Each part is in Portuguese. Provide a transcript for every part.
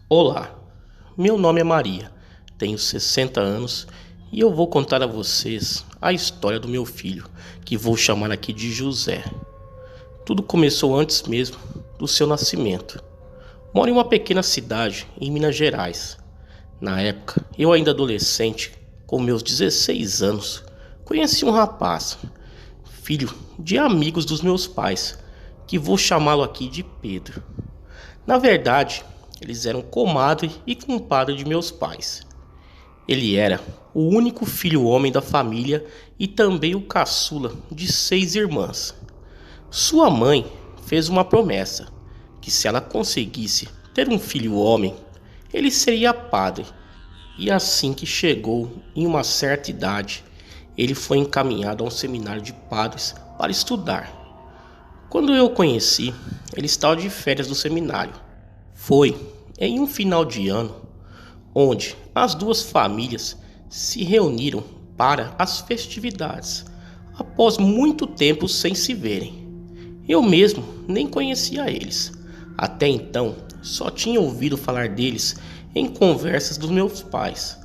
Olá, meu nome é Maria, tenho 60 anos e eu vou contar a vocês a história do meu filho, que vou chamar aqui de José. Tudo começou antes mesmo do seu nascimento. Moro em uma pequena cidade em Minas Gerais. Na época, eu ainda adolescente, com meus 16 anos, conheci um rapaz, filho de amigos dos meus pais, que vou chamá-lo aqui de Pedro. Na verdade, eles eram comadre e compadre de meus pais. Ele era o único filho homem da família e também o caçula de 6 irmãs. Sua mãe fez uma promessa, que se ela conseguisse ter um filho homem, ele seria padre. E assim que chegou em uma certa idade, ele foi encaminhado a um seminário de padres para estudar. Quando eu o conheci, ele estava de férias do seminário. Foi em um final de ano onde as duas famílias se reuniram para as festividades, após muito tempo sem se verem. Eu mesmo nem conhecia eles. Até então, só tinha ouvido falar deles em conversas dos meus pais.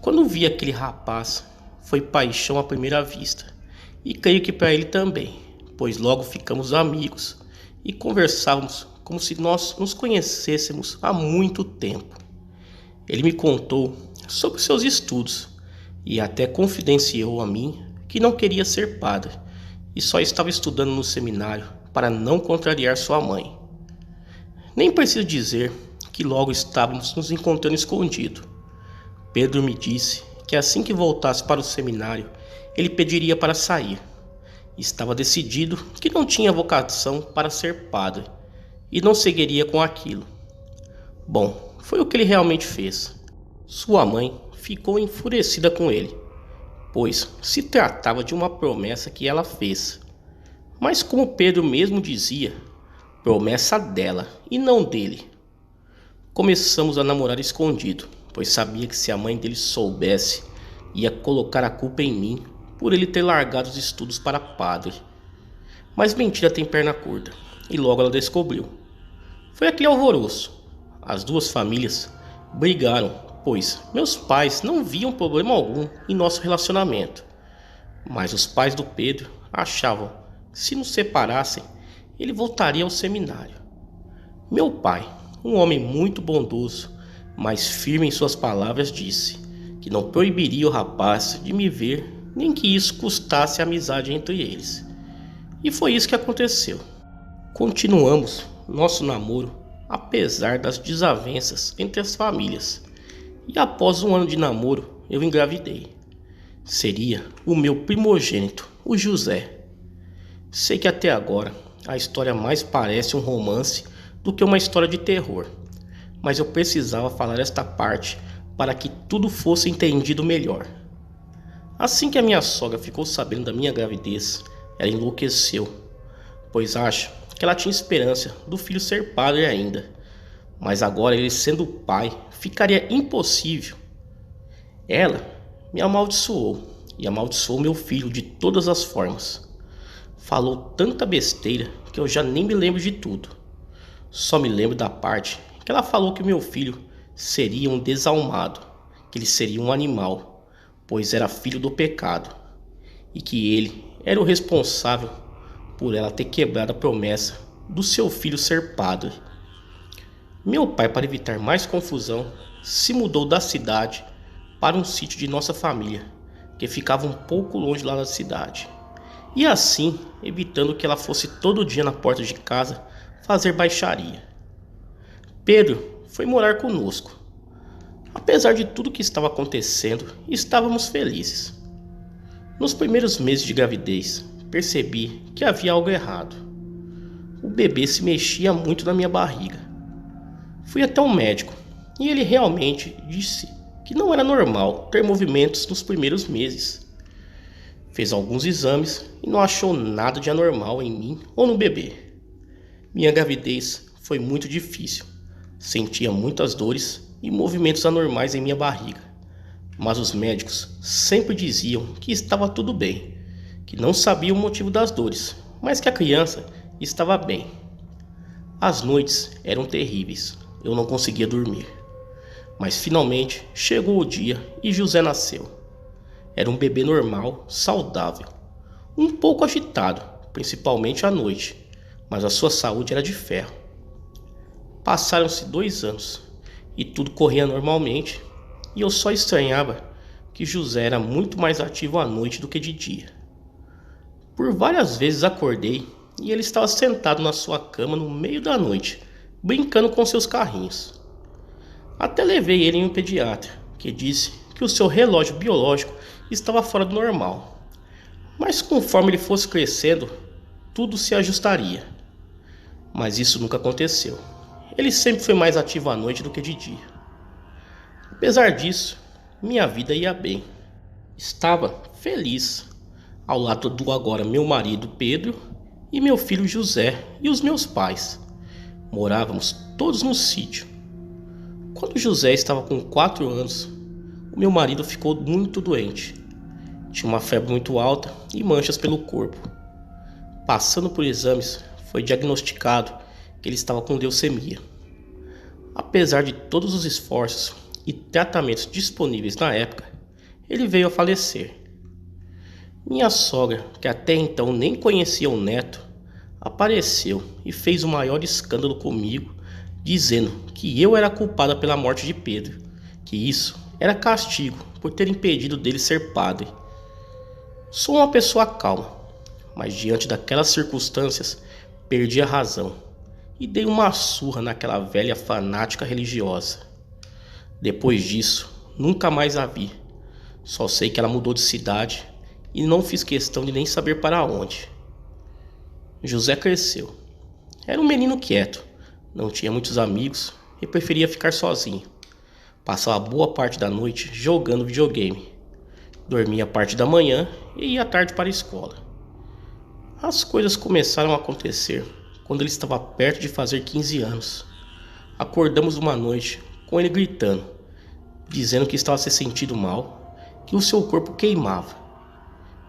Quando vi aquele rapaz, foi paixão à primeira vista. E creio que para ele também, pois logo ficamos amigos e conversávamos como se nós nos conhecêssemos há muito tempo. Ele me contou sobre seus estudos e até confidenciou a mim que não queria ser padre e só estava estudando no seminário para não contrariar sua mãe. Nem preciso dizer que logo estávamos nos encontrando escondido. Pedro me disse que assim que voltasse para o seminário, ele pediria para sair. Estava decidido que não tinha vocação para ser padre e não seguiria com aquilo. Bom, foi o que ele realmente fez. Sua mãe ficou enfurecida com ele, pois se tratava de uma promessa que ela fez. Mas como Pedro mesmo dizia, promessa dela e não dele. Começamos a namorar escondido, pois sabia que se a mãe dele soubesse, ia colocar a culpa em mim por ele ter largado os estudos para padre. Mas mentira tem perna curta, e logo ela descobriu. Foi aquele alvoroço. As duas famílias brigaram, pois meus pais não viam problema algum em nosso relacionamento. Mas os pais do Pedro achavam que se nos separassem, ele voltaria ao seminário. Meu pai, um homem muito bondoso, mas firme em suas palavras, disse que não proibiria o rapaz de me ver, nem que isso custasse a amizade entre eles. E foi isso que aconteceu. Continuamos nosso namoro apesar das desavenças entre as famílias. E após um ano de namoro, eu engravidei. Seria o meu primogênito, o José. Sei que até agora a história mais parece um romance do que uma história de terror, mas eu precisava falar esta parte para que tudo fosse entendido melhor. Assim que a minha sogra ficou sabendo da minha gravidez, ela enlouqueceu, pois acha que ela tinha esperança do filho ser padre ainda, mas agora ele sendo pai, ficaria impossível. Ela me amaldiçoou e amaldiçoou meu filho de todas as formas. Falou tanta besteira que eu já nem me lembro de tudo. Só me lembro da parte que ela falou que meu filho seria um desalmado, que ele seria um animal, pois era filho do pecado, e que ele era o responsável por ela ter quebrado a promessa do seu filho ser padre. Meu pai, para evitar mais confusão, se mudou da cidade para um sítio de nossa família, que ficava um pouco longe lá da cidade. E assim, evitando que ela fosse todo dia na porta de casa fazer baixaria. Pedro foi morar conosco. Apesar de tudo que estava acontecendo, estávamos felizes. Nos primeiros meses de gravidez, percebi que havia algo errado. O bebê se mexia muito na minha barriga. Fui até um médico e ele realmente disse que não era normal ter movimentos nos primeiros meses. Fez alguns exames e não achou nada de anormal em mim ou no bebê. Minha gravidez foi muito difícil. Sentia muitas dores e movimentos anormais em minha barriga. Mas os médicos sempre diziam que estava tudo bem, que não sabia o motivo das dores, mas que a criança estava bem. As noites eram terríveis, eu não conseguia dormir. Mas finalmente chegou o dia e José nasceu. Era um bebê normal, saudável, um pouco agitado, principalmente à noite, mas a sua saúde era de ferro. Passaram-se 2 anos e tudo corria normalmente, e eu só estranhava que José era muito mais ativo à noite do que de dia. Por várias vezes acordei e ele estava sentado na sua cama no meio da noite, brincando com seus carrinhos. Até levei ele em um pediatra, que disse que o seu relógio biológico estava fora do normal. Mas conforme ele fosse crescendo, tudo se ajustaria. Mas isso nunca aconteceu. Ele sempre foi mais ativo à noite do que de dia. Apesar disso, minha vida ia bem. Estava feliz, ao lado do agora meu marido Pedro e meu filho José e os meus pais. Morávamos todos no sítio. Quando José estava com 4 anos, o meu marido ficou muito doente. Tinha uma febre muito alta e manchas pelo corpo. Passando por exames, foi diagnosticado que ele estava com leucemia. Apesar de todos os esforços e tratamentos disponíveis na época, ele veio a falecer. Minha sogra, que até então nem conhecia o neto, apareceu e fez o maior escândalo comigo, dizendo que eu era culpada pela morte de Pedro, que isso era castigo por ter impedido dele ser padre. Sou uma pessoa calma, mas diante daquelas circunstâncias perdi a razão e dei uma surra naquela velha fanática religiosa. Depois disso, nunca mais a vi. Só sei que ela mudou de cidade e não fiz questão de nem saber para onde. José cresceu. Era um menino quieto, não tinha muitos amigos e preferia ficar sozinho. Passava boa parte da noite jogando videogame. Dormia parte da manhã e ia à tarde para a escola. As coisas começaram a acontecer quando ele estava perto de fazer 15 anos. Acordamos uma noite com ele gritando, dizendo que estava se sentindo mal, que o seu corpo queimava.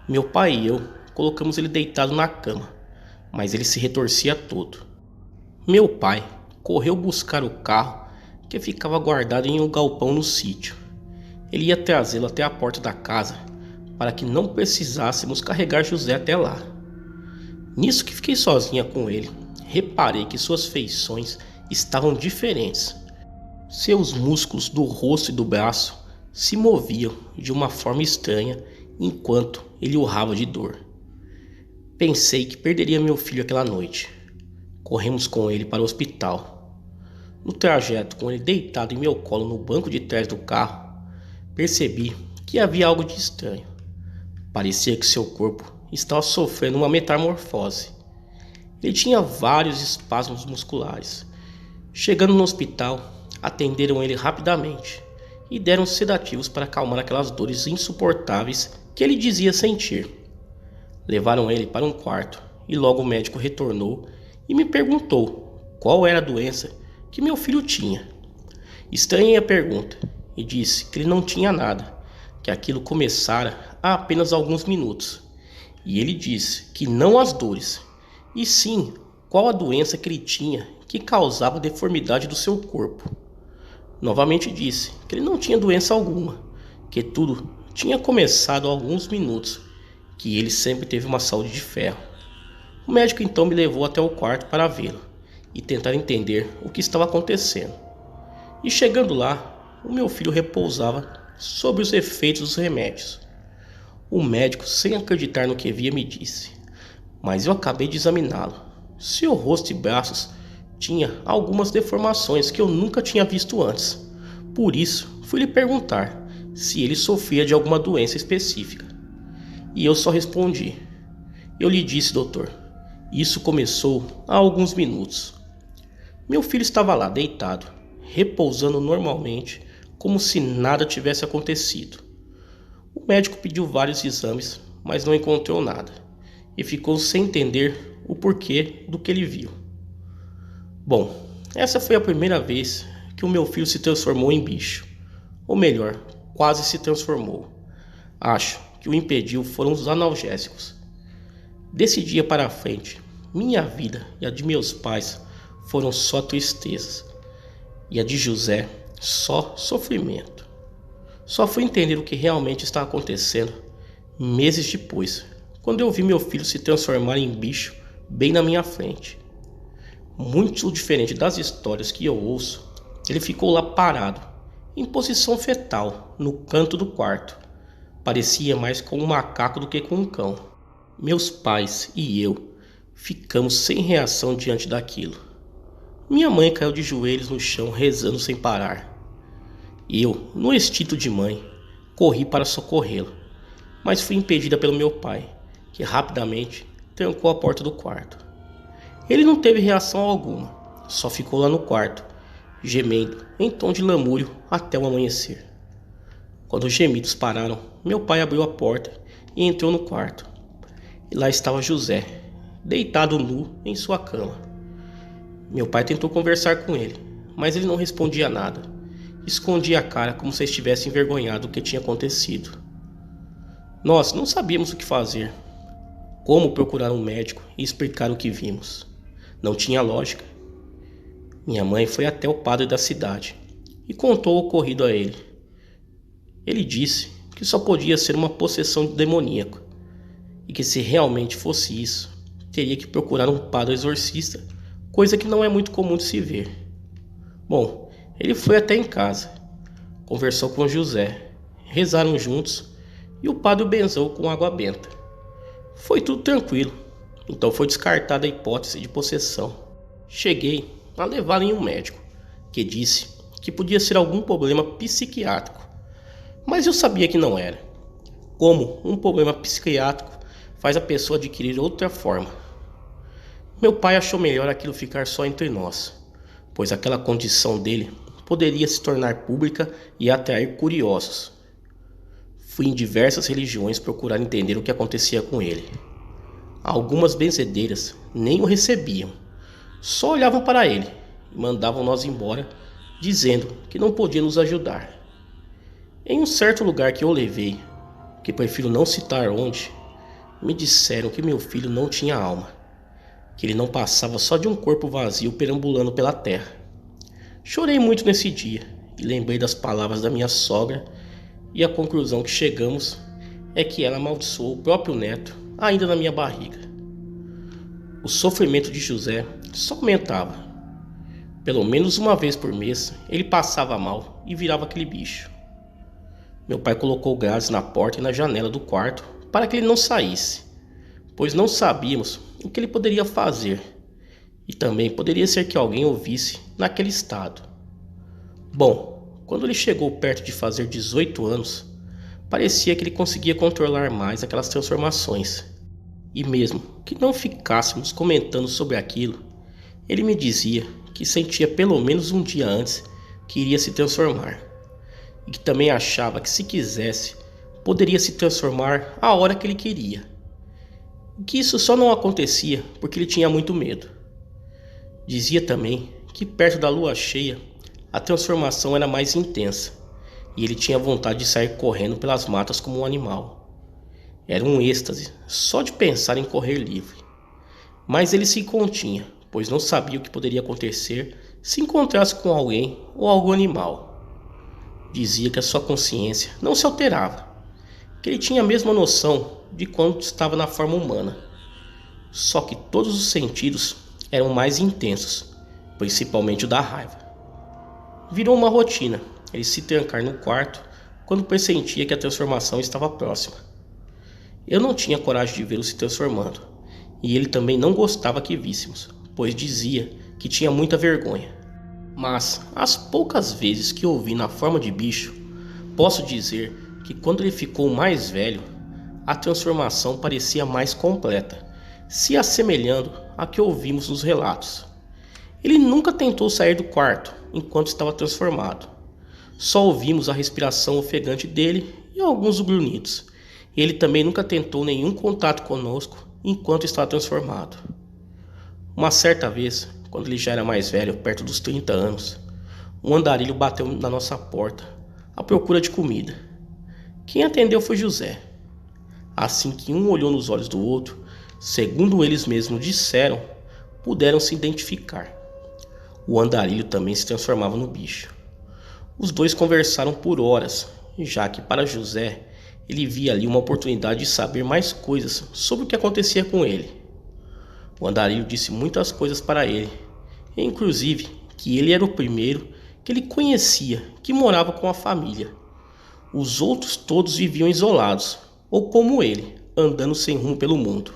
Meu pai e eu colocamos ele deitado na cama, mas ele se retorcia todo. Meu pai correu buscar o carro que ficava guardado em um galpão no sítio. Ele ia trazê-lo até a porta da casa para que não precisássemos carregar José até lá. Nisso que fiquei sozinha com ele, reparei que suas feições estavam diferentes. Seus músculos do rosto e do braço se moviam de uma forma estranha enquanto ele urrava de dor. Pensei que perderia meu filho aquela noite. Corremos com ele para o hospital. No trajeto, com ele deitado em meu colo no banco de trás do carro, percebi que havia algo de estranho. Parecia que seu corpo estava sofrendo uma metamorfose. Ele tinha vários espasmos musculares. Chegando no hospital, atenderam ele rapidamente e deram sedativos para acalmar aquelas dores insuportáveis que ele dizia sentir. Levaram ele para um quarto e logo o médico retornou e me perguntou qual era a doença que meu filho tinha. Estranhei a pergunta e disse que ele não tinha nada, que aquilo começara há apenas alguns minutos. E ele disse que não as dores, e sim qual a doença que ele tinha que causava a deformidade do seu corpo. Novamente disse que ele não tinha doença alguma, que tudo tinha começado há alguns minutos, que ele sempre teve uma saúde de ferro. O médico então me levou até o quarto para vê-lo e tentar entender o que estava acontecendo. E chegando lá, o meu filho repousava sobre os efeitos dos remédios. O médico, sem acreditar no que via, me disse: "Mas eu acabei de examiná-lo. Seu rosto e braços tinha algumas deformações que eu nunca tinha visto antes. Por isso, fui lhe perguntar se ele sofria de alguma doença específica." E eu só respondi: "Eu lhe disse, doutor, isso começou há alguns minutos." Meu filho estava lá deitado, repousando normalmente, como se nada tivesse acontecido. O médico pediu vários exames, mas não encontrou nada, e ficou sem entender o porquê do que ele viu. Bom, essa foi a primeira vez que o meu filho se transformou em bicho. Ou melhor, quase se transformou. Acho que o impediu foram os analgésicos. Desse dia para frente, minha vida e a de meus pais foram só tristezas, e a de José só sofrimento. Só fui entender o que realmente estava acontecendo meses depois, quando eu vi meu filho se transformar em bicho bem na minha frente. Muito diferente das histórias que eu ouço, ele ficou lá parado, em posição fetal, no canto do quarto. Parecia mais com um macaco do que com um cão. Meus pais e eu ficamos sem reação diante daquilo. Minha mãe caiu de joelhos no chão, rezando sem parar. Eu, no instinto de mãe, corri para socorrê-lo, mas fui impedida pelo meu pai, que rapidamente trancou a porta do quarto. Ele não teve reação alguma, só ficou lá no quarto, gemendo em tom de lamúrio até o amanhecer. Quando os gemidos pararam, meu pai abriu a porta e entrou no quarto. E lá estava José, deitado nu em sua cama. Meu pai tentou conversar com ele, mas ele não respondia nada. Escondia a cara como se estivesse envergonhado do que tinha acontecido. Nós não sabíamos o que fazer, como procurar um médico e explicar o que vimos. Não tinha lógica. Minha mãe foi até o padre da cidade e contou o ocorrido a ele. Ele disse que só podia ser uma possessão demoníaca e que, se realmente fosse isso, teria que procurar um padre exorcista, coisa que não é muito comum de se ver. Bom, ele foi até em casa, conversou com José, rezaram juntos e o padre o benzou com água benta. Foi tudo tranquilo, então foi descartada a hipótese de possessão. Cheguei a levá-lo em um médico, que disse que podia ser algum problema psiquiátrico, mas eu sabia que não era. Como um problema psiquiátrico faz a pessoa adquirir outra forma. Meu pai achou melhor aquilo ficar só entre nós, pois aquela condição dele poderia se tornar pública e atrair curiosos. Fui em diversas religiões procurar entender o que acontecia com ele. Algumas benzedeiras nem o recebiam, só olhavam para ele e mandavam nós embora, dizendo que não podia nos ajudar. Em um certo lugar que eu levei, que prefiro não citar onde, me disseram que meu filho não tinha alma, que ele não passava só de um corpo vazio perambulando pela terra. Chorei muito nesse dia e lembrei das palavras da minha sogra, e a conclusão que chegamos é que ela amaldiçoou o próprio neto ainda na minha barriga. O sofrimento de José só aumentava. Pelo menos uma vez por mês ele passava mal e virava aquele bicho. Meu pai colocou grades na porta e na janela do quarto para que ele não saísse, pois não sabíamos o que ele poderia fazer, e também poderia ser que alguém o visse naquele estado. Bom, quando ele chegou perto de fazer 18 anos, parecia que ele conseguia controlar mais aquelas transformações. E mesmo que não ficássemos comentando sobre aquilo, ele me dizia que sentia pelo menos um dia antes que iria se transformar. E que também achava que, se quisesse, poderia se transformar a hora que ele queria. E que isso só não acontecia porque ele tinha muito medo. Dizia também que perto da lua cheia a transformação era mais intensa e ele tinha vontade de sair correndo pelas matas como um animal. Era um êxtase só de pensar em correr livre. Mas ele se continha, pois não sabia o que poderia acontecer se encontrasse com alguém ou algum animal. Dizia que a sua consciência não se alterava, que ele tinha a mesma noção de quando estava na forma humana, só que todos os sentidos eram mais intensos, principalmente o da raiva. Virou uma rotina ele se trancar no quarto quando pressentia que a transformação estava próxima. Eu não tinha coragem de vê-lo se transformando, e ele também não gostava que víssemos, pois dizia que tinha muita vergonha. Mas, as poucas vezes que o vi na forma de bicho, posso dizer que quando ele ficou mais velho, a transformação parecia mais completa, se assemelhando à que ouvimos nos relatos. Ele nunca tentou sair do quarto enquanto estava transformado. Só ouvimos a respiração ofegante dele e alguns grunhidos. Ele também nunca tentou nenhum contato conosco enquanto estava transformado. Uma certa vez, quando ele já era mais velho, perto dos 30 anos, um andarilho bateu na nossa porta à procura de comida. Quem atendeu foi José. Assim que um olhou nos olhos do outro, Segundo eles mesmos disseram, puderam se identificar. O andarilho também se transformava no bicho. Os dois conversaram por horas, já que para José ele via ali uma oportunidade de saber mais coisas sobre o que acontecia com ele. O andarilho disse muitas coisas para ele, inclusive que ele era o primeiro que ele conhecia que morava com a família. Os outros todos viviam isolados, ou como ele, andando sem rumo pelo mundo.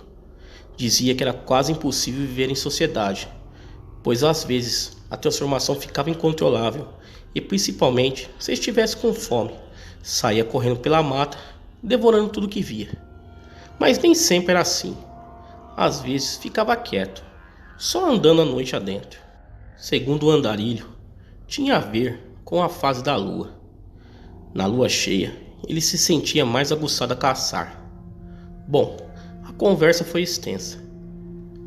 Dizia que era quase impossível viver em sociedade, pois às vezes a transformação ficava incontrolável e principalmente se estivesse com fome, saía correndo pela mata, devorando tudo que via. Mas nem sempre era assim. Às vezes ficava quieto, só andando a noite adentro. Segundo o andarilho, tinha a ver com a fase da lua. Na lua cheia, ele se sentia mais aguçado a caçar. Bom, a conversa foi extensa,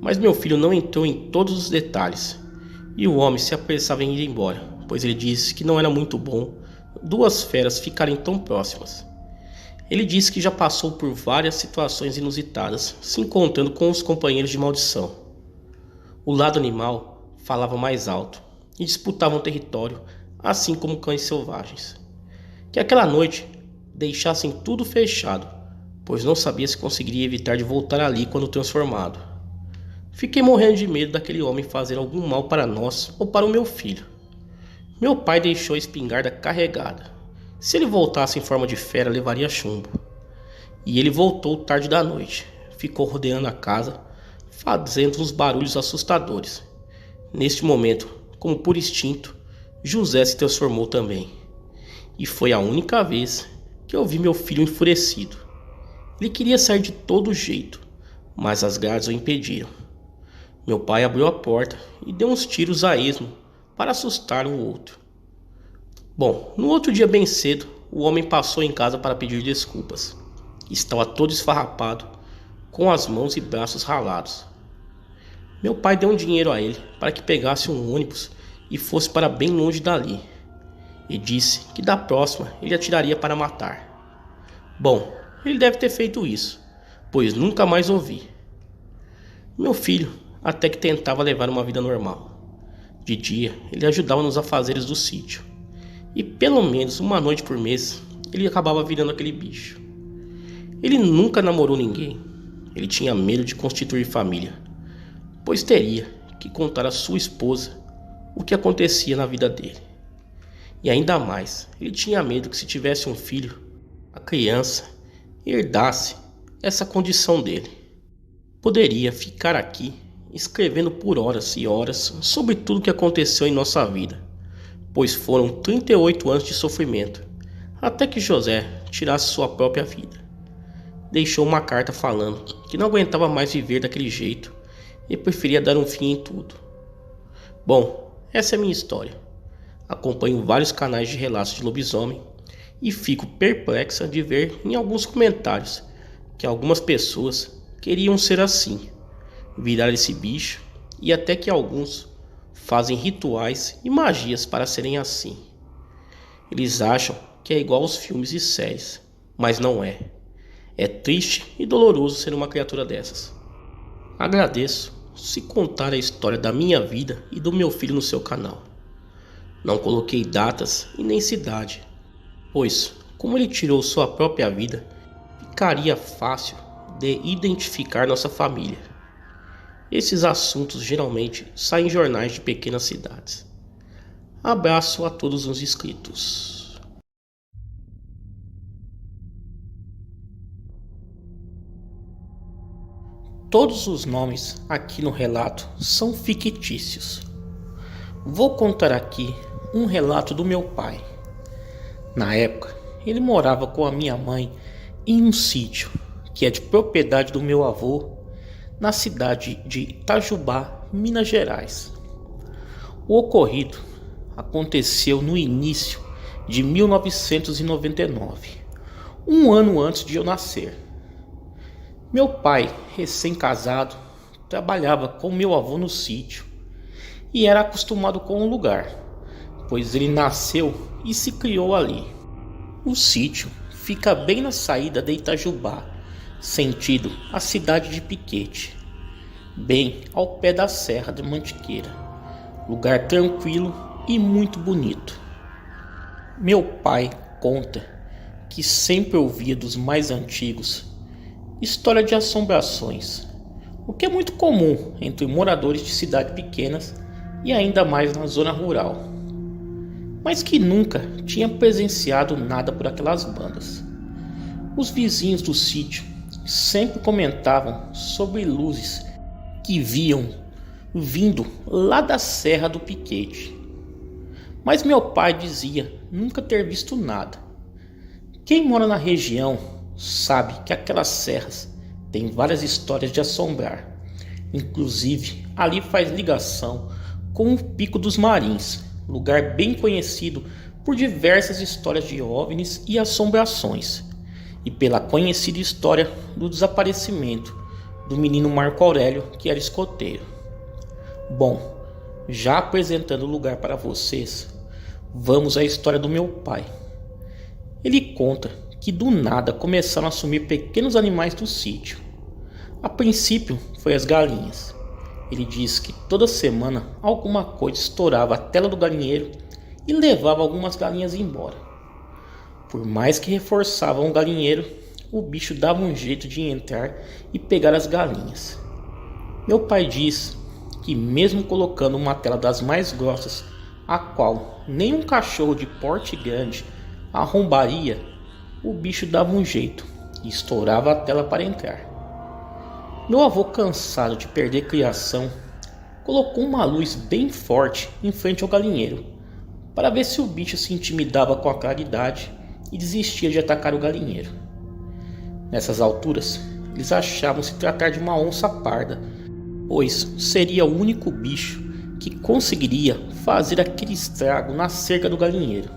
mas meu filho não entrou em todos os detalhes, e o homem se apressava em ir embora, pois ele disse que não era muito bom duas feras ficarem tão próximas. Ele disse que já passou por várias situações inusitadas, se encontrando com os companheiros de maldição. O lado animal falava mais alto e disputavam território, assim como cães selvagens. Que aquela noite deixassem tudo fechado, pois não sabia se conseguiria evitar de voltar ali quando transformado. Fiquei morrendo de medo daquele homem fazer algum mal para nós ou para o meu filho. Meu pai deixou a espingarda carregada. Se ele voltasse em forma de fera, levaria chumbo. E ele voltou tarde da noite. Ficou rodeando a casa, fazendo uns barulhos assustadores. Neste momento, como por instinto, José se transformou também. E foi a única vez que eu vi meu filho enfurecido. Ele queria sair de todo jeito, mas as grades o impediram. Meu pai abriu a porta e deu uns tiros a esmo para assustar o outro. Bom, no outro dia bem cedo, o homem passou em casa para pedir desculpas. Estava todo esfarrapado, com as mãos e braços ralados. Meu pai deu um dinheiro a ele para que pegasse um ônibus e fosse para bem longe dali. E disse que da próxima ele atiraria para matar. Bom, ele deve ter feito isso, pois nunca mais ouvi. Meu filho até que tentava levar uma vida normal. De dia, ele ajudava nos afazeres do sítio. E pelo menos uma noite por mês, ele acabava virando aquele bicho. Ele nunca namorou ninguém. Ele tinha medo de constituir família, pois teria que contar à sua esposa o que acontecia na vida dele. E ainda mais, ele tinha medo que se tivesse um filho, a criança herdasse essa condição dele. Poderia ficar aqui escrevendo por horas e horas sobre tudo o que aconteceu em nossa vida, pois foram 38 anos de sofrimento, até que José tirasse sua própria vida. Deixou uma carta falando que não aguentava mais viver daquele jeito e preferia dar um fim em tudo. Bom, essa é a minha história. Acompanho vários canais de relatos de lobisomem e fico perplexa de ver em alguns comentários que algumas pessoas queriam ser assim, virar esse bicho, e até que alguns fazem rituais e magias para serem assim. Eles acham que é igual aos filmes e séries, mas não é. É triste e doloroso ser uma criatura dessas. Agradeço se contar a história da minha vida e do meu filho no seu canal. Não coloquei datas e nem cidade, pois, como ele tirou sua própria vida, ficaria fácil de identificar nossa família. Esses assuntos geralmente saem em jornais de pequenas cidades. Abraço a todos os inscritos. Todos os nomes aqui no relato são fictícios. Vou contar aqui um relato do meu pai. Na época, ele morava com a minha mãe em um sítio que é de propriedade do meu avô, na cidade de Itajubá, Minas Gerais. O ocorrido aconteceu no início de 1999, um ano antes de eu nascer. Meu pai, recém-casado, trabalhava com meu avô no sítio e era acostumado com o lugar, pois ele nasceu e se criou ali. O sítio fica bem na saída de Itajubá, sentido a cidade de Piquete, bem ao pé da Serra da Mantiqueira, lugar tranquilo e muito bonito. Meu pai conta que sempre ouvia dos mais antigos história de assombrações, o que é muito comum entre moradores de cidades pequenas e ainda mais na zona rural, mas que nunca tinha presenciado nada por aquelas bandas. Os vizinhos do sítio sempre comentavam sobre luzes que viam vindo lá da Serra do Piquete, mas meu pai dizia nunca ter visto nada. Quem mora na região sabe que aquelas serras têm várias histórias de assombrar. Inclusive, ali faz ligação com o Pico dos Marins, lugar bem conhecido por diversas histórias de OVNIs e assombrações, e pela conhecida história do desaparecimento do menino Marco Aurélio, que era escoteiro. Bom, já apresentando o lugar para vocês, vamos à história do meu pai. Ele conta que do nada começaram a sumir pequenos animais do sítio. A princípio foi as galinhas. Ele diz que toda semana alguma coisa estourava a tela do galinheiro e levava algumas galinhas embora. Por mais que reforçavam o galinheiro, o bicho dava um jeito de entrar e pegar as galinhas. Meu pai diz que mesmo colocando uma tela das mais grossas, a qual nem um cachorro de porte grande arrombaria, o bicho dava um jeito e estourava a tela para entrar. Meu avô, cansado de perder criação, colocou uma luz bem forte em frente ao galinheiro para ver se o bicho se intimidava com a claridade e desistia de atacar o galinheiro. Nessas alturas, eles achavam se tratar de uma onça parda, pois seria o único bicho que conseguiria fazer aquele estrago na cerca do galinheiro.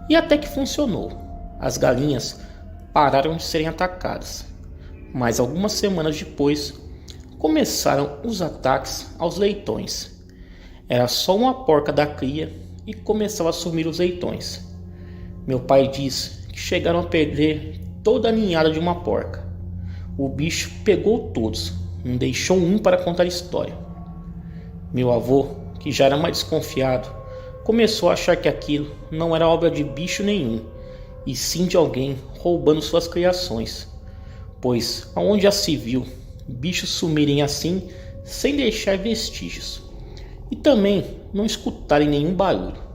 E até que funcionou. As galinhas pararam de serem atacadas, mas algumas semanas depois começaram os ataques aos leitões. Era só uma porca da cria e começava a sumir os leitões. Meu pai diz que chegaram a perder toda a ninhada de uma porca. O bicho pegou todos, não deixou um para contar a história. Meu avô, que já era mais desconfiado, começou a achar que aquilo não era obra de bicho nenhum, e sim de alguém roubando suas criações, pois aonde já se viu bichos sumirem assim sem deixar vestígios, e também não escutarem nenhum barulho.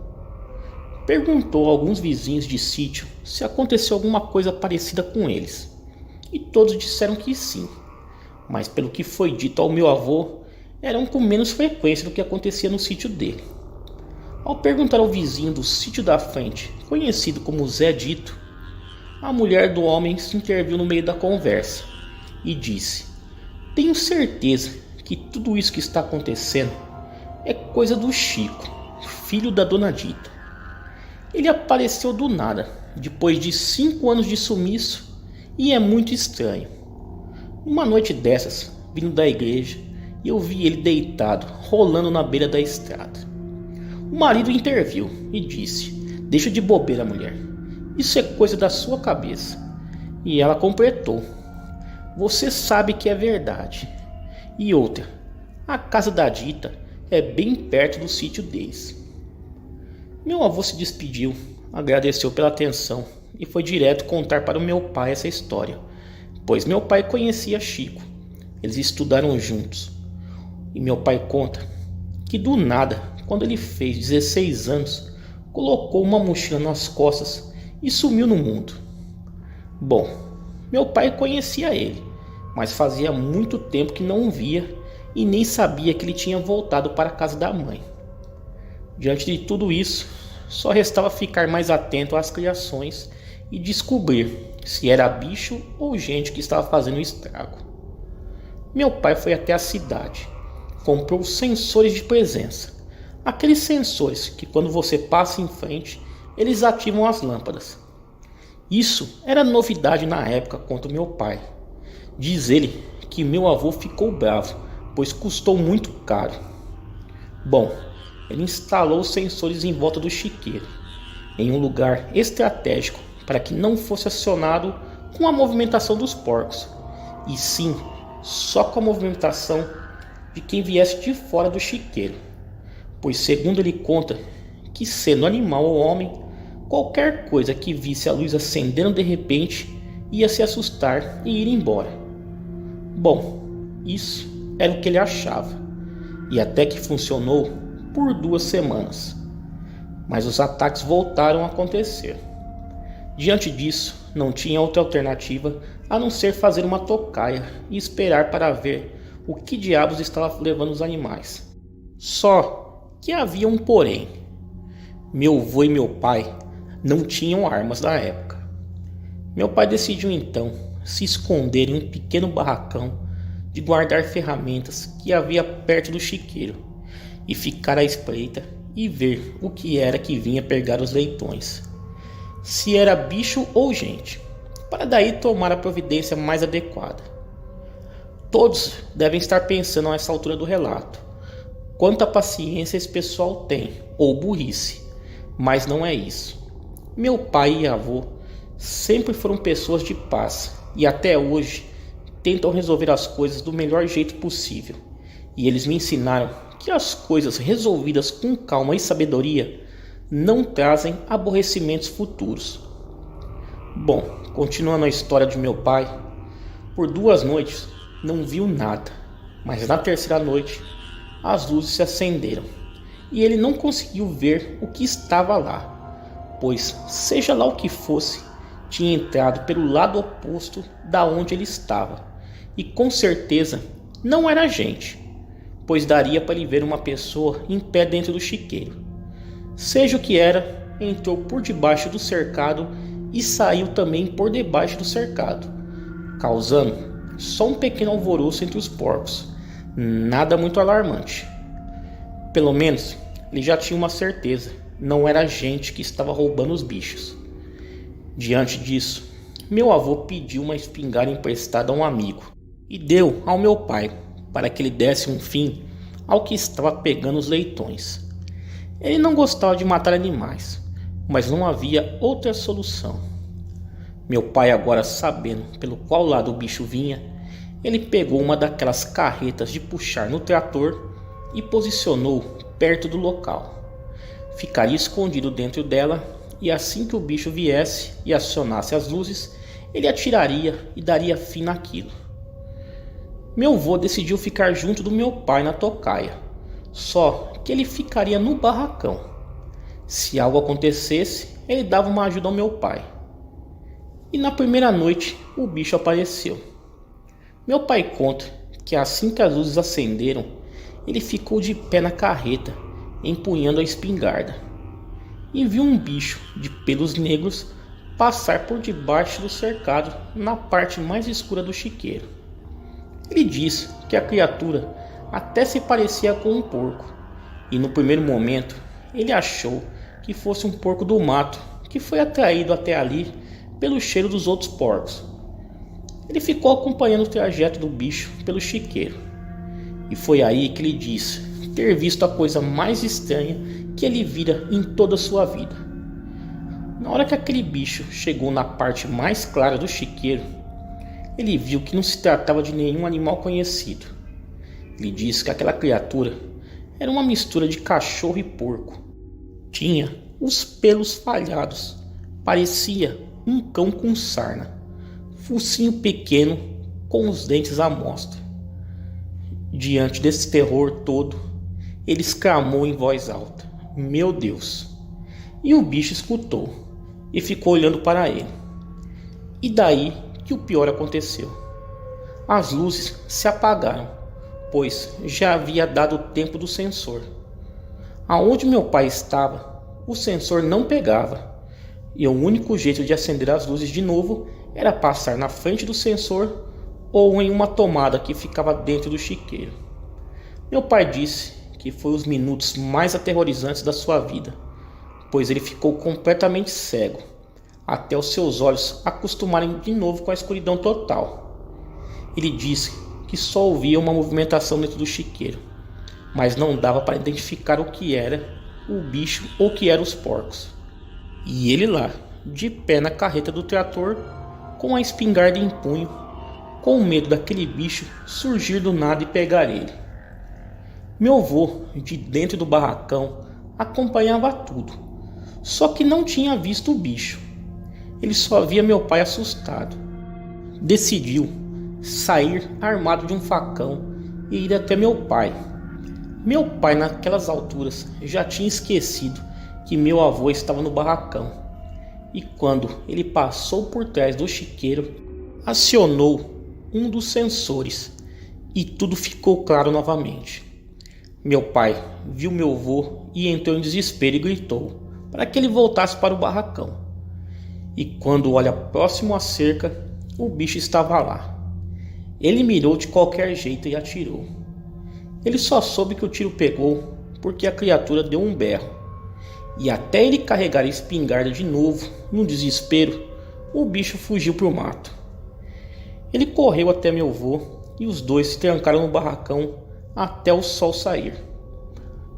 Perguntou a alguns vizinhos de sítio se aconteceu alguma coisa parecida com eles, e todos disseram que sim, mas pelo que foi dito ao meu avô, eram com menos frequência do que acontecia no sítio dele. Ao perguntar ao vizinho do sítio da frente, conhecido como Zé Dito, a mulher do homem se interviu no meio da conversa e disse: "Tenho certeza que tudo isso que está acontecendo é coisa do Chico, filho da dona Dita. Ele apareceu do nada, depois de 5 anos de sumiço, e é muito estranho. Uma noite dessas, vindo da igreja, eu vi ele deitado, rolando na beira da estrada. O marido interviu e disse: "Deixa de bobeira, mulher. Isso é coisa da sua cabeça." E ela completou: "Você sabe que é verdade. E outra, a casa da Dita é bem perto do sítio deles." Meu avô se despediu, agradeceu pela atenção e foi direto contar para o meu pai essa história, pois meu pai conhecia Chico. Eles estudaram juntos. E meu pai conta que do nada, quando ele fez 16 anos, colocou uma mochila nas costas e sumiu no mundo. Bom, meu pai conhecia ele, mas fazia muito tempo que não o via e nem sabia que ele tinha voltado para a casa da mãe. Diante de tudo isso, só restava ficar mais atento às criações e descobrir se era bicho ou gente que estava fazendo estrago. Meu pai foi até a cidade, comprou sensores de presença, aqueles sensores que quando você passa em frente, eles ativam as lâmpadas. Isso era novidade na época quanto meu pai. Diz ele que meu avô ficou bravo, pois custou muito caro. Bom, ele instalou os sensores em volta do chiqueiro, em um lugar estratégico para que não fosse acionado com a movimentação dos porcos, e sim só com a movimentação de quem viesse de fora do chiqueiro, pois segundo ele conta que sendo animal ou homem, qualquer coisa que visse a luz acendendo de repente ia se assustar e ir embora. Bom, isso era o que ele achava, e até que funcionou por 2 semanas. Mas os ataques voltaram a acontecer. Diante disso, não tinha outra alternativa a não ser fazer uma tocaia e esperar para ver o que diabos estava levando os animais. Só que havia um porém. Meu avô e meu pai não tinham armas na época. Meu pai decidiu então se esconder em um pequeno barracão de guardar ferramentas que havia perto do chiqueiro e ficar à espreita e ver o que era que vinha pegar os leitões, se era bicho ou gente, para daí tomar a providência mais adequada. Todos devem estar pensando a essa altura do relato quanta paciência esse pessoal tem, ou burrice, mas não é isso. Meu pai e avô sempre foram pessoas de paz e até hoje tentam resolver as coisas do melhor jeito possível, e eles me ensinaram que as coisas resolvidas com calma e sabedoria não trazem aborrecimentos futuros. Bom, continuando a história de meu pai, por 2 noites não viu nada, mas na terceira noite as luzes se acenderam e ele não conseguiu ver o que estava lá, pois seja lá o que fosse, tinha entrado pelo lado oposto da onde ele estava, e com certeza não era gente, pois daria para ele ver uma pessoa em pé dentro do chiqueiro. Seja o que era, entrou por debaixo do cercado e saiu também por debaixo do cercado, causando só um pequeno alvoroço entre os porcos, nada muito alarmante. Pelo menos ele já tinha uma certeza, não era a gente que estava roubando os bichos. Diante disso, meu avô pediu uma espingarda emprestada a um amigo e deu ao meu pai para que ele desse um fim ao que estava pegando os leitões. Ele não gostava de matar animais, mas não havia outra solução. Meu pai, agora sabendo pelo qual lado o bicho vinha, ele pegou uma daquelas carretas de puxar no trator e posicionou perto do local. Ficaria escondido dentro dela e assim que o bicho viesse e acionasse as luzes, ele atiraria e daria fim naquilo. Meu avô decidiu ficar junto do meu pai na tocaia, só que ele ficaria no barracão. Se algo acontecesse, ele dava uma ajuda ao meu pai. E na primeira noite, o bicho apareceu. Meu pai conta que assim que as luzes acenderam, ele ficou de pé na carreta, empunhando a espingarda, e viu um bicho de pelos negros passar por debaixo do cercado na parte mais escura do chiqueiro. Ele disse que a criatura até se parecia com um porco, e no primeiro momento ele achou que fosse um porco do mato que foi atraído até ali pelo cheiro dos outros porcos. Ele ficou acompanhando o trajeto do bicho pelo chiqueiro, e foi aí que ele disse ter visto a coisa mais estranha que ele vira em toda a sua vida. Na hora que aquele bicho chegou na parte mais clara do chiqueiro, ele viu que não se tratava de nenhum animal conhecido. Ele disse que aquela criatura era uma mistura de cachorro e porco. Tinha os pelos falhados, parecia um cão com sarna, focinho pequeno com os dentes à mostra. Diante desse terror todo, ele exclamou em voz alta: "Meu Deus!" E o bicho escutou e ficou olhando para ele. E daí que o pior aconteceu. As luzes se apagaram, pois já havia dado o tempo do sensor. Aonde meu pai estava, o sensor não pegava, e o único jeito de acender as luzes de novo era passar na frente do sensor ou em uma tomada que ficava dentro do chiqueiro. Meu pai disse que foi os minutos mais aterrorizantes da sua vida, pois ele ficou completamente cego, até os seus olhos acostumarem de novo com a escuridão total. Ele disse que só ouvia uma movimentação dentro do chiqueiro, mas não dava para identificar o que era o bicho ou o que eram os porcos. E ele lá, de pé na carreta do trator, com a espingarda em punho, com medo daquele bicho surgir do nada e pegar ele. Meu avô, de dentro do barracão, acompanhava tudo, só que não tinha visto o bicho. Ele só via meu pai assustado. Decidiu sair armado de um facão e ir até meu pai. Meu pai, naquelas alturas, já tinha esquecido que meu avô estava no barracão. E quando ele passou por trás do chiqueiro, acionou um dos sensores e tudo ficou claro novamente. Meu pai viu meu avô e entrou em desespero e gritou para que ele voltasse para o barracão. E quando olha próximo à cerca, o bicho estava lá. Ele mirou de qualquer jeito e atirou. Ele só soube que o tiro pegou porque a criatura deu um berro. E até ele carregar a espingarda de novo, no desespero, o bicho fugiu para o mato. Ele correu até meu avô e os dois se trancaram no barracão até o sol sair.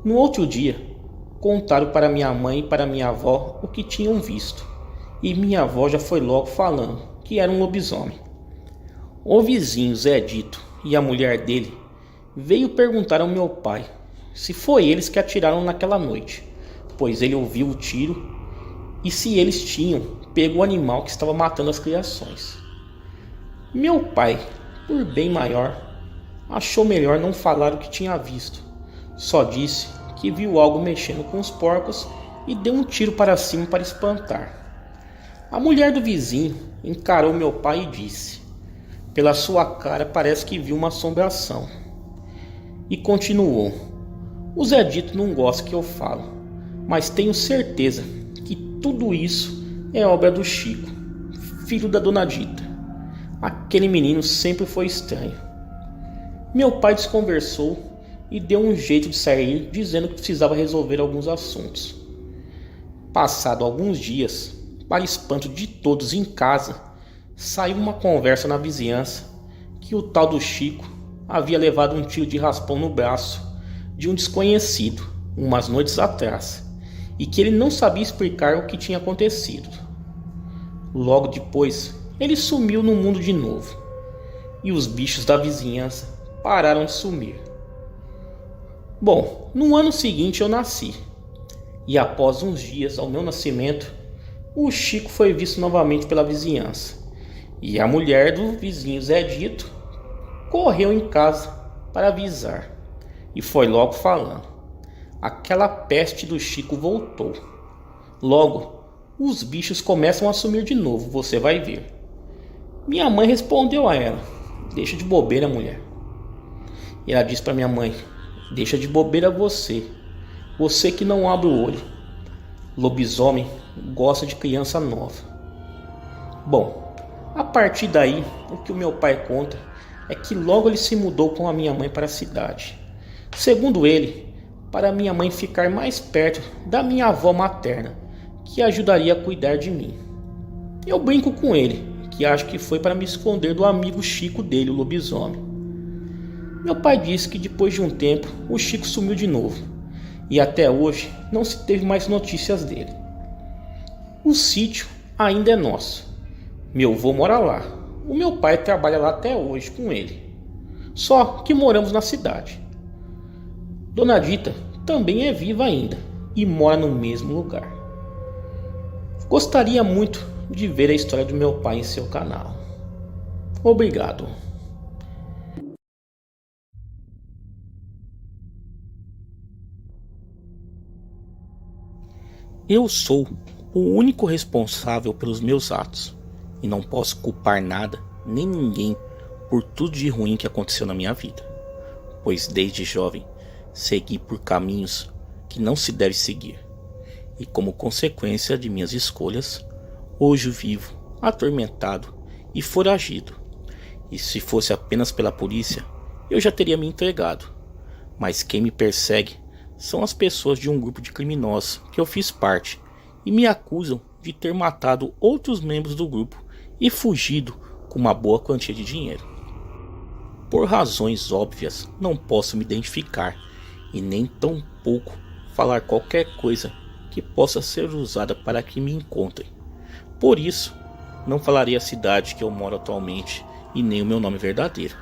No outro dia, contaram para minha mãe e para minha avó o que tinham visto. E minha avó já foi logo falando que era um lobisomem. O vizinho Zé Dito e a mulher dele veio perguntar ao meu pai se foi eles que atiraram naquela noite, pois ele ouviu o tiro, e se eles tinham pego o animal que estava matando as criações. Meu pai, por bem maior, achou melhor não falar o que tinha visto. Só disse que viu algo mexendo com os porcos e deu um tiro para cima para espantar. A mulher do vizinho encarou meu pai e disse: "Pela sua cara parece que viu uma assombração." E continuou: "O Zé Dito não gosta que eu falo, mas tenho certeza que tudo isso é obra do Chico, filho da Dona Dita. Aquele menino sempre foi estranho." Meu pai desconversou e deu um jeito de sair, dizendo que precisava resolver alguns assuntos. Passado alguns dias, para espanto de todos em casa, saiu uma conversa na vizinhança que o tal do Chico havia levado um tiro de raspão no braço de um desconhecido umas noites atrás, e que ele não sabia explicar o que tinha acontecido. Logo depois, ele sumiu no mundo de novo, e os bichos da vizinhança pararam de sumir. Bom, no ano seguinte eu nasci, e após uns dias ao meu nascimento, o Chico foi visto novamente pela vizinhança, e a mulher do vizinho Zé Dito correu em casa para avisar, e foi logo falando: "Aquela peste do Chico voltou. Logo, os bichos começam a sumir de novo, você vai ver." Minha mãe respondeu a ela: "Deixa de bobeira, mulher." E ela disse para minha mãe: "Deixa de bobeira você. Você que não abre o olho. Lobisomem gosta de criança nova." Bom, a partir daí, o que o meu pai conta é que logo ele se mudou com a minha mãe para a cidade. Segundo ele, para minha mãe ficar mais perto da minha avó materna, que ajudaria a cuidar de mim. Eu brinco com ele, que acho que foi para me esconder do amigo Chico dele, o lobisomem. Meu pai disse que depois de um tempo, o Chico sumiu de novo, e até hoje não se teve mais notícias dele. O sítio ainda é nosso. Meu avô mora lá. O meu pai trabalha lá até hoje com ele. Só que moramos na cidade. Dona Dita também é viva ainda e mora no mesmo lugar. Gostaria muito de ver a história do meu pai em seu canal. Obrigado. Eu sou o único responsável pelos meus atos e não posso culpar nada nem ninguém por tudo de ruim que aconteceu na minha vida, pois desde jovem segui por caminhos que não se deve seguir, e como consequência de minhas escolhas, hoje vivo atormentado e foragido. E se fosse apenas pela polícia, eu já teria me entregado, mas quem me persegue são as pessoas de um grupo de criminosos que eu fiz parte e me acusam de ter matado outros membros do grupo e fugido com uma boa quantia de dinheiro. Por razões óbvias, não posso me identificar e nem tampouco falar qualquer coisa que possa ser usada para que me encontrem. Por isso, não falarei a cidade que eu moro atualmente e nem o meu nome verdadeiro,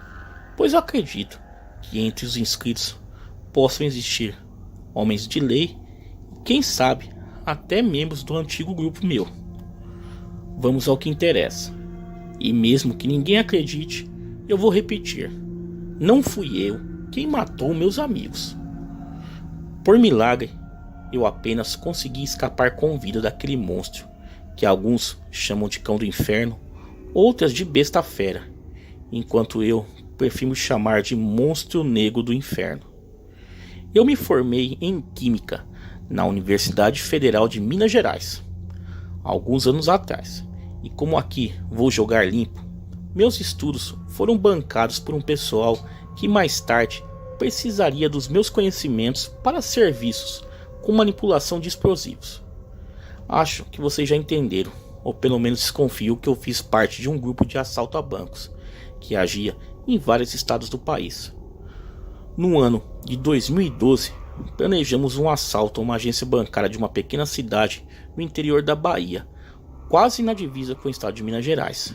pois eu acredito que entre os inscritos possam existir homens de lei e, quem sabe, até membros do antigo grupo meu. Vamos ao que interessa. E mesmo que ninguém acredite, eu vou repetir: não fui eu quem matou meus amigos. Por milagre, eu apenas consegui escapar com vida daquele monstro que alguns chamam de cão do inferno, outras de besta fera, enquanto eu prefiro chamar de monstro negro do inferno. Eu me formei em Química na Universidade Federal de Minas Gerais, alguns anos atrás, e como aqui vou jogar limpo, meus estudos foram bancados por um pessoal que mais tarde precisaria dos meus conhecimentos para serviços com manipulação de explosivos. Acho que vocês já entenderam, ou pelo menos desconfio que eu fiz parte de um grupo de assalto a bancos, que agia em vários estados do país. No ano de 2012, planejamos um assalto a uma agência bancária de uma pequena cidade no interior da Bahia, quase na divisa com o estado de Minas Gerais.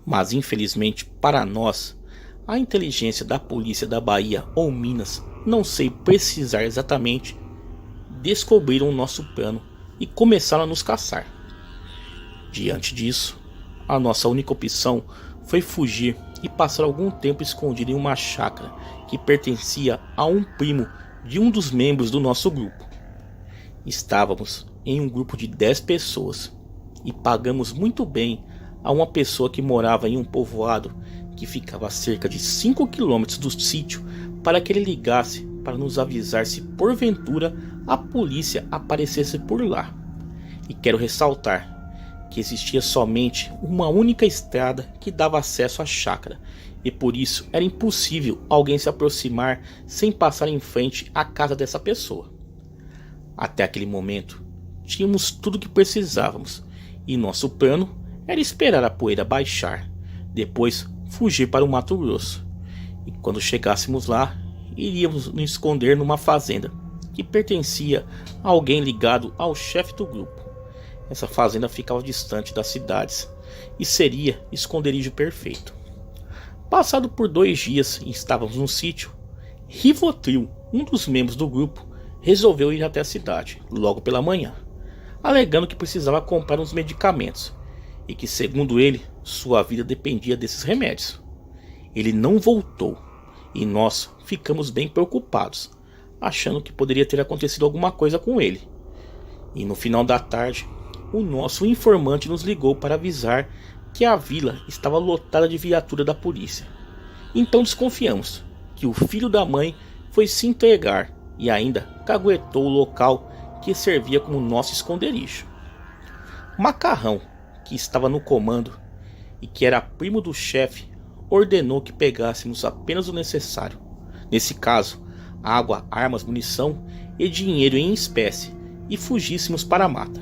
Mas infelizmente para nós, a inteligência da polícia da Bahia ou Minas, não sei precisar exatamente, descobriram o nosso plano e começaram a nos caçar. Diante disso, a nossa única opção foi fugir e passar algum tempo escondido em uma chácara que pertencia a um primo de um dos membros do nosso grupo. Estávamos em um grupo de 10 pessoas e pagamos muito bem a uma pessoa que morava em um povoado que ficava a cerca de 5 km do sítio para que ele ligasse para nos avisar se porventura a polícia aparecesse por lá. E quero ressaltar que existia somente uma única estrada que dava acesso à chácara, e por isso era impossível alguém se aproximar sem passar em frente à casa dessa pessoa. Até aquele momento, tínhamos tudo o que precisávamos, e nosso plano era esperar a poeira baixar, depois fugir para o Mato Grosso, e quando chegássemos lá, iríamos nos esconder numa fazenda que pertencia a alguém ligado ao chefe do grupo. Essa fazenda ficava distante das cidades e seria esconderijo perfeito. Passado por 2 dias e estávamos no sítio, Rivotril, um dos membros do grupo, resolveu ir até a cidade logo pela manhã, alegando que precisava comprar uns medicamentos e que, segundo ele, sua vida dependia desses remédios. Ele não voltou e nós ficamos bem preocupados, achando que poderia ter acontecido alguma coisa com ele. E no final da tarde, o nosso informante nos ligou para avisar que a vila estava lotada de viatura da polícia. Então desconfiamos que o filho da mãe foi se entregar e ainda caguetou o local que servia como nosso esconderijo. Macarrão, que estava no comando e que era primo do chefe, ordenou que pegássemos apenas o necessário. Nesse caso, água, armas, munição e dinheiro em espécie, e fugíssemos para a mata.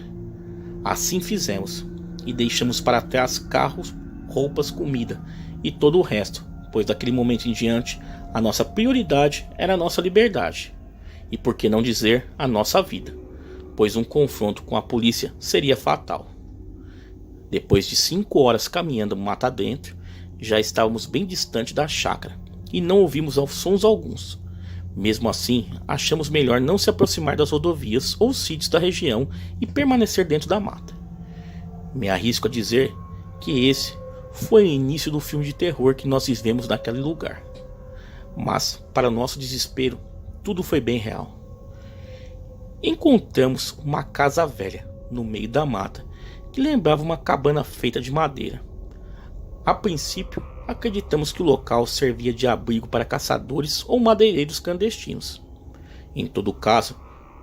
Assim fizemos, e deixamos para trás carros, roupas, comida e todo o resto, pois daquele momento em diante a nossa prioridade era a nossa liberdade, e por que não dizer a nossa vida, pois um confronto com a polícia seria fatal. Depois de 5 horas caminhando mata dentro, já estávamos bem distante da chácara e não ouvimos sons alguns. Mesmo assim, achamos melhor não se aproximar das rodovias ou sítios da região e permanecer dentro da mata. Me arrisco a dizer que esse foi o início do filme de terror que nós vivemos naquele lugar. Mas, para nosso desespero, tudo foi bem real. Encontramos uma casa velha no meio da mata que lembrava uma cabana feita de madeira. A princípio, acreditamos que o local servia de abrigo para caçadores ou madeireiros clandestinos. Em todo caso,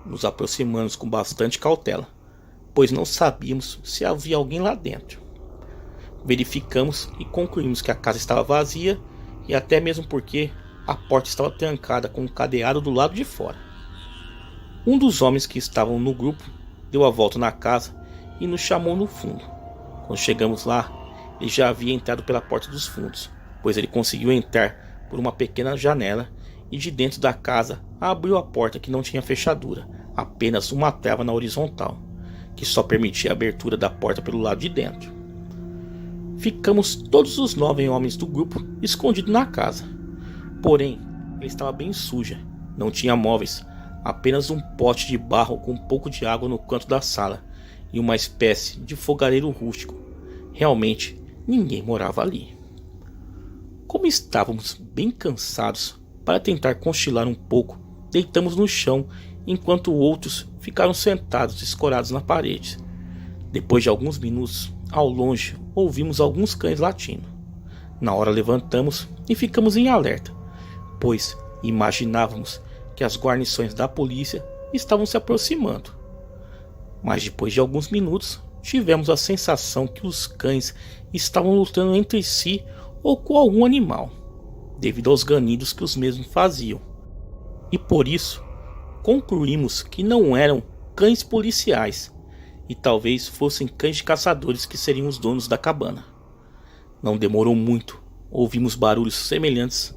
nos aproximamos com bastante cautela, pois não sabíamos se havia alguém lá dentro. Verificamos e concluímos que a casa estava vazia e até mesmo porque a porta estava trancada com um cadeado do lado de fora. Um dos homens que estavam no grupo deu a volta na casa e nos chamou no fundo. Quando chegamos lá, ele já havia entrado pela porta dos fundos, pois ele conseguiu entrar por uma pequena janela e de dentro da casa abriu a porta que não tinha fechadura, apenas uma trava na horizontal, que só permitia a abertura da porta pelo lado de dentro. Ficamos todos os 9 homens do grupo escondidos na casa. Porém, ela estava bem suja, não tinha móveis, apenas um pote de barro com um pouco de água no canto da sala e uma espécie de fogareiro rústico. Realmente, ninguém morava ali. Como estávamos bem cansados, para tentar cochilar um pouco, deitamos no chão enquanto outros ficaram sentados escorados na parede. Depois de alguns minutos, ao longe, ouvimos alguns cães latindo. Na hora levantamos e ficamos em alerta, pois imaginávamos que as guarnições da polícia estavam se aproximando. Mas depois de alguns minutos, tivemos a sensação que os cães estavam lutando entre si ou com algum animal, devido aos ganidos que os mesmos faziam. E por isso, concluímos que não eram cães policiais, e talvez fossem cães de caçadores que seriam os donos da cabana. Não demorou muito, ouvimos barulhos semelhantes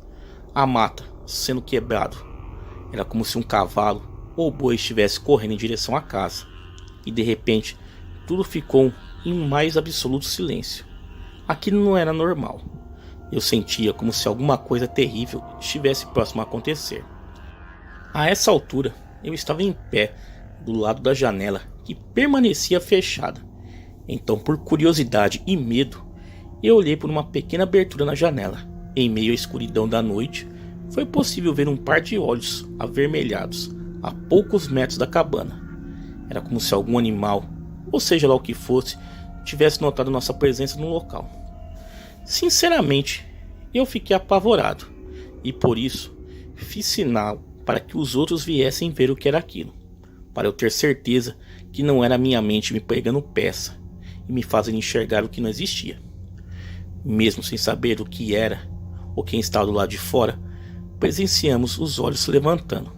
à mata sendo quebrado. Era como se um cavalo ou boi estivesse correndo em direção à casa, e de repente tudo ficou em mais absoluto silêncio. Aquilo não era normal. Eu sentia como se alguma coisa terrível estivesse próximo a acontecer. A essa altura, eu estava em pé do lado da janela que permanecia fechada. Então, por curiosidade e medo, eu olhei por uma pequena abertura na janela. Em meio à escuridão da noite, foi possível ver um par de olhos avermelhados a poucos metros da cabana. Era como se algum animal, ou seja lá o que fosse, tivesse notado nossa presença no local. Sinceramente, eu fiquei apavorado, e por isso fiz sinal para que os outros viessem ver o que era aquilo, para eu ter certeza que não era minha mente me pregando peça e me fazendo enxergar o que não existia. Mesmo sem saber o que era ou quem estava do lado de fora, presenciamos os olhos se levantando.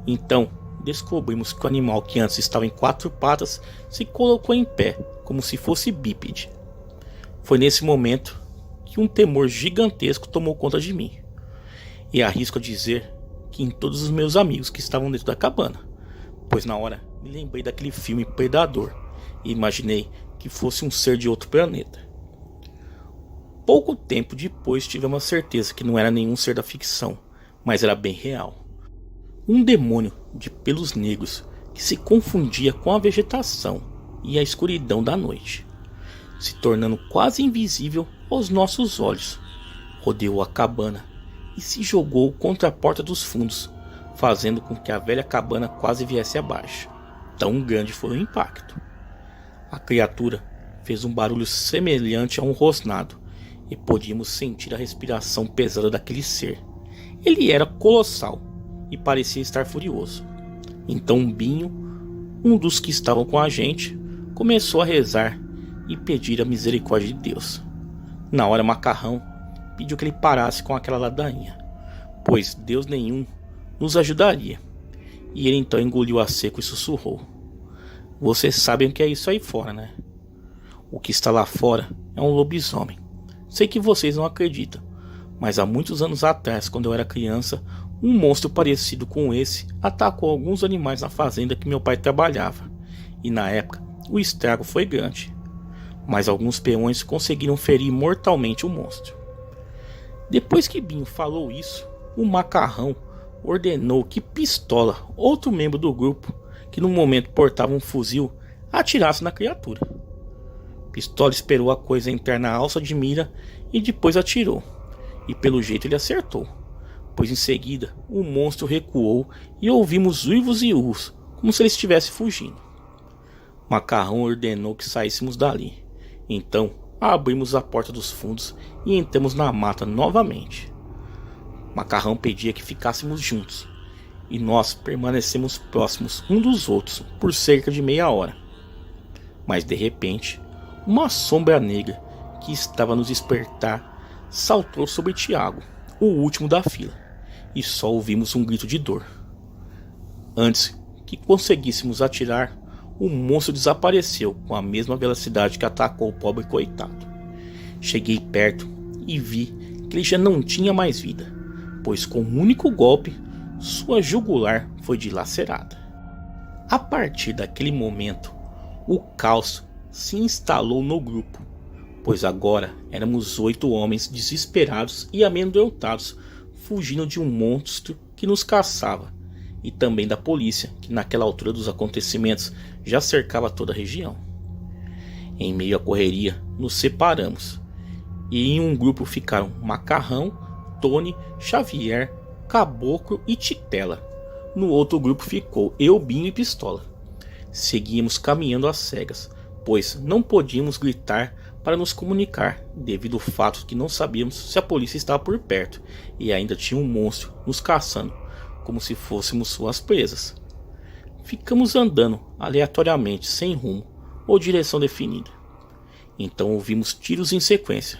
Então descobrimos que o animal que antes estava em 4 patas se colocou em pé, como se fosse bípede. Foi nesse momento que um temor gigantesco tomou conta de mim, e arrisco a dizer que em todos os meus amigos que estavam dentro da cabana, pois na hora me lembrei daquele filme Predador e imaginei que fosse um ser de outro planeta. Pouco tempo depois tivemos a certeza que não era nenhum ser da ficção, mas era bem real. Um demônio de pelos negros que se confundia com a vegetação e a escuridão da noite, se tornando quase invisível aos nossos olhos. Rodeou a cabana e se jogou contra a porta dos fundos, fazendo com que a velha cabana quase viesse abaixo. Tão grande foi o impacto. A criatura fez um barulho semelhante a um rosnado, e podíamos sentir a respiração pesada daquele ser. Ele era colossal e parecia estar furioso. Então Binho, um dos que estavam com a gente, começou a rezar e pedir a misericórdia de Deus. Na hora, Macarrão pediu que ele parasse com aquela ladainha, pois Deus nenhum nos ajudaria. E ele então engoliu a seco e sussurrou: "Vocês sabem o que é isso aí fora, né? O que está lá fora é um lobisomem. Sei que vocês não acreditam, mas há muitos anos atrás, quando eu era criança, um monstro parecido com esse atacou alguns animais na fazenda que meu pai trabalhava, e na época o estrago foi grande, mas alguns peões conseguiram ferir mortalmente o monstro." Depois que Binho falou isso, o Macarrão ordenou que Pistola, outro membro do grupo, que no momento portava um fuzil, atirasse na criatura. Pistola esperou a coisa entrar na alça de mira e depois atirou, e pelo jeito ele acertou, pois em seguida o monstro recuou e ouvimos uivos e urros, como se ele estivesse fugindo. Macarrão ordenou que saíssemos dali. Então abrimos a porta dos fundos e entramos na mata novamente. Macarrão pedia que ficássemos juntos, e nós permanecemos próximos um dos outros por cerca de meia hora. Mas de repente, uma sombra negra que estava a nos despertar saltou sobre Tiago, o último da fila, e só ouvimos um grito de dor. Antes que conseguíssemos atirar, o monstro desapareceu com a mesma velocidade que atacou o pobre coitado. Cheguei perto e vi que ele já não tinha mais vida, pois com um único golpe, sua jugular foi dilacerada. A partir daquele momento, o caos se instalou no grupo, pois agora éramos 8 homens desesperados e amedrontados, fugindo de um monstro que nos caçava, e também da polícia, que naquela altura dos acontecimentos já cercava toda a região. Em meio à correria, nos separamos, e em um grupo ficaram Macarrão, Tony, Xavier, Caboclo e Titela. No outro grupo ficou eu, Binho e Pistola. Seguíamos caminhando às cegas, pois não podíamos gritar para nos comunicar, devido ao fato que não sabíamos se a polícia estava por perto e ainda tinha um monstro nos caçando, como se fôssemos suas presas. Ficamos andando aleatoriamente, sem rumo ou direção definida. Então ouvimos tiros em sequência,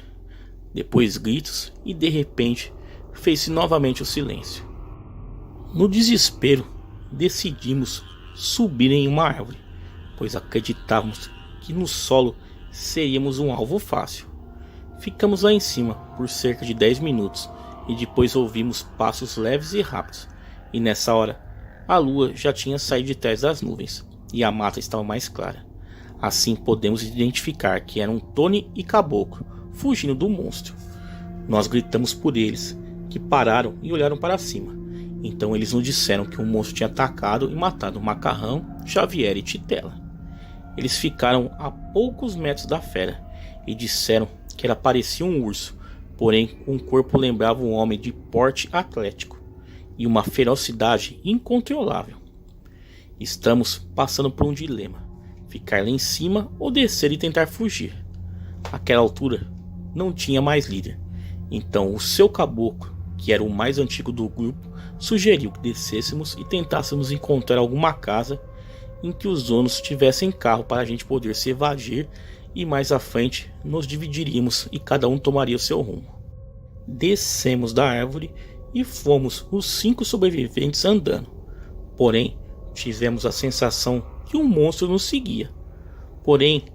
depois gritos e de repente fez-se novamente o silêncio. No desespero, decidimos subir em uma árvore, pois acreditávamos que no solo seríamos um alvo fácil. Ficamos lá em cima por cerca de 10 minutos e depois ouvimos passos leves e rápidos, e nessa hora a lua já tinha saído de trás das nuvens e a mata estava mais clara. Assim podemos identificar que eram Tony e Caboclo fugindo do monstro. Nós gritamos por eles, que pararam e olharam para cima. Então eles nos disseram que o monstro tinha atacado e matado Macarrão, Xavier e Titela. Eles ficaram a poucos metros da fera e disseram que ela parecia um urso, porém um corpo lembrava um homem de porte atlético e uma ferocidade incontrolável. Estamos passando por um dilema: ficar lá em cima ou descer e tentar fugir. Àquela altura não tinha mais líder, então o seu caboclo, que era o mais antigo do grupo, sugeriu que descêssemos e tentássemos encontrar alguma casa em que os donos tivessem carro para a gente poder se evadir, e mais à frente nos dividiríamos e cada um tomaria o seu rumo. Descemos da árvore e fomos os 5 sobreviventes andando, porém tivemos a sensação que um monstro nos seguia. Porém,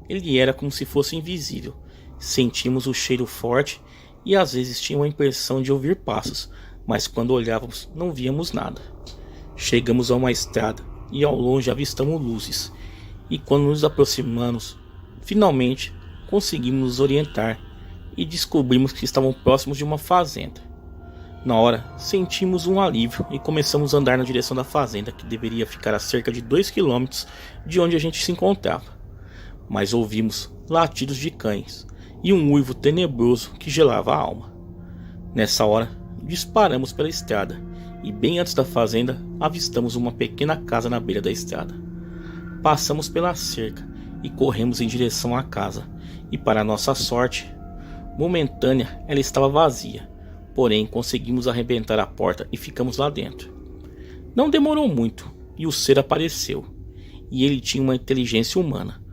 ele era como se fosse invisível. Sentimos o cheiro forte e às vezes tinha a impressão de ouvir passos, mas quando olhávamos não víamos nada. Chegamos a uma estrada e ao longe avistamos luzes, e quando nos aproximamos, finalmente conseguimos nos orientar e descobrimos que estávamos próximos de uma fazenda. Na hora, sentimos um alívio e começamos a andar na direção da fazenda, que deveria ficar a cerca de 2 km de onde a gente se encontrava. Mas ouvimos latidos de cães e um uivo tenebroso que gelava a alma. Nessa hora, disparamos pela estrada e bem antes da fazenda avistamos uma pequena casa na beira da estrada. Passamos pela cerca e corremos em direção à casa, e para nossa sorte momentânea ela estava vazia, porém conseguimos arrebentar a porta e ficamos lá dentro. Não demorou muito e o ser apareceu, e ele tinha uma inteligência humana,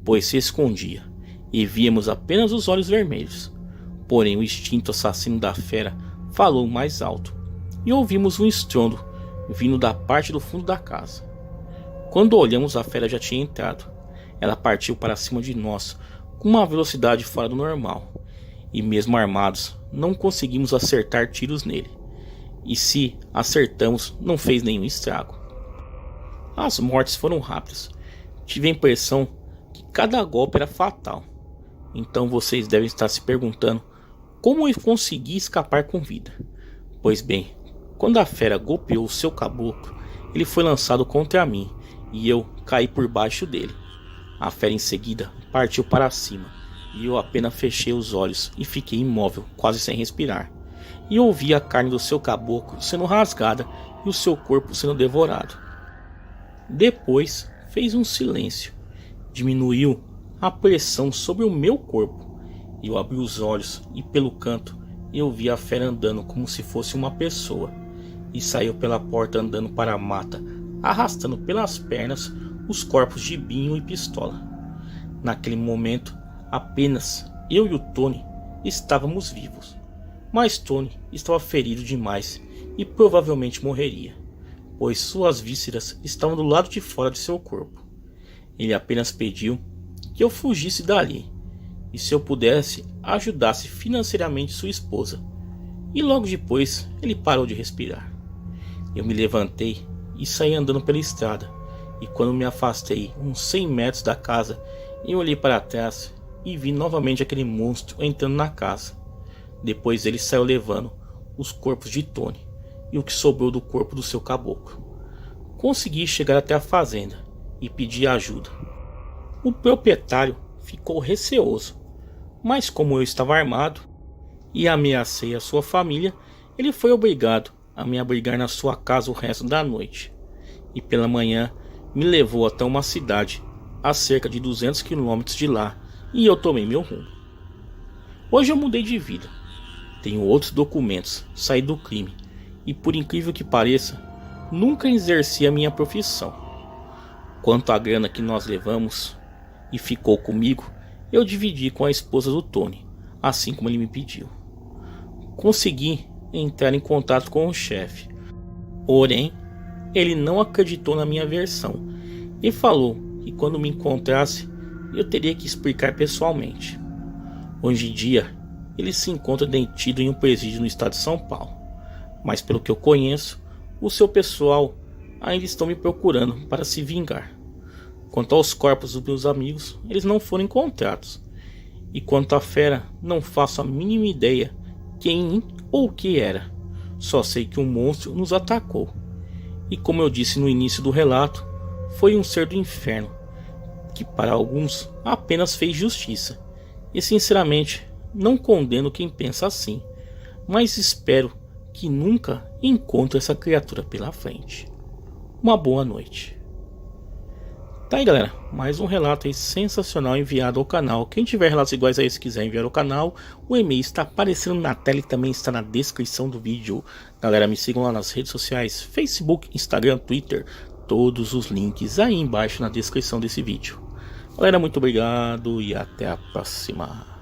pois se escondia e víamos apenas os olhos vermelhos. Porém o instinto assassino da fera falou mais alto e ouvimos um estrondo vindo da parte do fundo da casa. Quando olhamos, a fera já tinha entrado. Ela partiu para cima de nós com uma velocidade fora do normal, e mesmo armados não conseguimos acertar tiros nele, e se acertamos não fez nenhum estrago. As mortes foram rápidas. Tive a impressão que cada golpe era fatal. Então vocês devem estar se perguntando como eu consegui escapar com vida. Pois bem, quando a fera golpeou o seu caboclo, ele foi lançado contra mim e eu caí por baixo dele. A fera em seguida partiu para cima e eu apenas fechei os olhos e fiquei imóvel, quase sem respirar. E ouvi a carne do seu caboclo sendo rasgada e o seu corpo sendo devorado. Depois fez um silêncio, diminuiu a pressão sobre o meu corpo. Eu abri os olhos e pelo canto eu vi a fera andando como se fosse uma pessoa, e saiu pela porta andando para a mata, arrastando pelas pernas os corpos de Binho e Pistola. Naquele momento apenas eu e o Tony estávamos vivos, mas Tony estava ferido demais e provavelmente morreria, pois suas vísceras estavam do lado de fora de seu corpo. Ele apenas pediu que eu fugisse dali, e se eu pudesse, ajudasse financeiramente sua esposa. E logo depois ele parou de respirar. Eu me levantei e saí andando pela estrada, e quando me afastei uns 100 metros da casa, eu olhei para trás e vi novamente aquele monstro entrando na casa. Depois ele saiu levando os corpos de Tony e o que sobrou do corpo do seu caboclo. Consegui chegar até a fazenda e pedi ajuda. O proprietário ficou receoso, mas como eu estava armado e ameacei a sua família, ele foi obrigado a me abrigar na sua casa o resto da noite. E pela manhã me levou até uma cidade a cerca de 200 quilômetros de lá e eu tomei meu rumo. Hoje eu mudei de vida, tenho outros documentos, saí do crime e, por incrível que pareça, nunca exerci a minha profissão. Quanto à grana que nós levamos e ficou comigo, eu dividi com a esposa do Tony, assim como ele me pediu. Consegui entrar em contato com o chefe, porém ele não acreditou na minha versão e falou que quando me encontrasse eu teria que explicar pessoalmente. Hoje em dia ele se encontra detido em um presídio no estado de São Paulo, mas pelo que eu conheço, o seu pessoal ainda estão me procurando para se vingar. Quanto aos corpos dos meus amigos, eles não foram encontrados, e quanto à fera, não faço a mínima ideia quem ou o que era. Só sei que um monstro nos atacou, e como eu disse no início do relato, foi um ser do inferno, que para alguns apenas fez justiça, e sinceramente não condeno quem pensa assim, mas espero que nunca encontre essa criatura pela frente. Uma boa noite. Tá aí, galera, mais um relato aí sensacional enviado ao canal. Quem tiver relatos iguais a esse e quiser enviar ao canal, o e-mail está aparecendo na tela e também está na descrição do vídeo. Galera, me sigam lá nas redes sociais, Facebook, Instagram, Twitter, todos os links aí embaixo na descrição desse vídeo. Galera, muito obrigado e até a próxima.